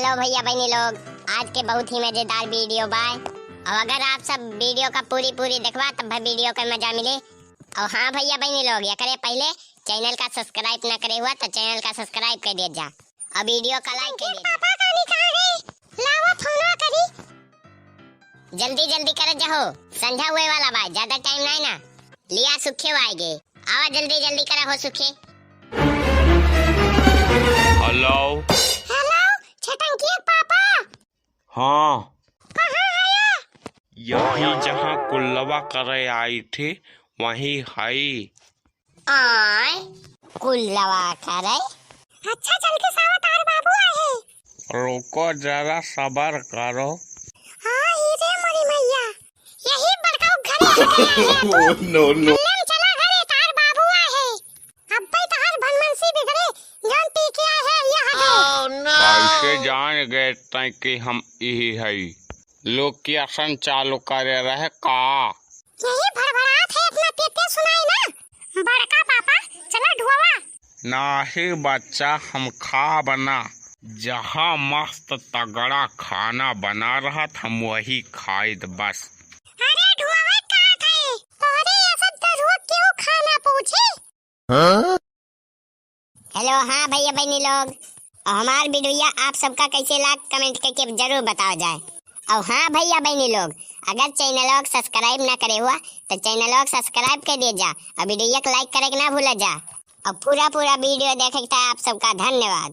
Hello भैया बहनी लोग, आज के बहुत ही मजेदार वीडियो बाय। और अगर आप सब वीडियो का पूरी देखवा तब वीडियो का मजा मिले। और हाँ भैया बहनी लोग, या करे पहले चैनल का सब्सक्राइब ना करे हुआ तो चैनल का सब्सक्राइब कर दिया जा और वीडियो का लाइक कर दिया। पापा कहानी कहां गई? लावा फोनवा करी। जल्दी करे जाओ, संध्या हुए वाला बा, ज्यादा टाइम नहीं ना। लिया सुखे आएगे, आवा जल्दी करा हो सुखे। हेलो छटंकी पापा। हाँ, कहाँ आया? यही जहाँ कुल्लवा करे आई थी वही है। आय कुल्लवा करे। अच्छा चल के सावतार बाबू आए। रुको जरा सबर करो। हाँ हीरे मोरी मैया, यही बड़का घरे आ गया है। नो चला घरे, तार बाबू आए। अब भाई तार भनमनसी बिगड़े जान पी के आए हैं यहाँ पे। कैसे जान गए तय कि हम यही है? लोग की असन चालू करे रहे का? यही भड़बड़ात है, अपना पेटे सुनाई ना। बड़का पापा चला ढुआ। नाही बच्चा, हम खा बना। जहाँ मस्त तगड़ा खाना बना रहा था हम वही खाए बस। अरे ढुआ कहाँ थे? तोरे ऐसा दरुआ क्यों खाना पूछे? हेलो हाँ भैया बहनी लोग, हमार वीडियो आप सबका कैसे लाग कमेंट करके जरूर बताओ जाए। और हाँ भैया बहनी लोग, अगर चैनल को सब्सक्राइब ना करे हुआ तो चैनल को सब्सक्राइब कर दिए जा और वीडियो को लाइक करे ना भूला जा। और पूरा वीडियो देखे आप सबका धन्यवाद।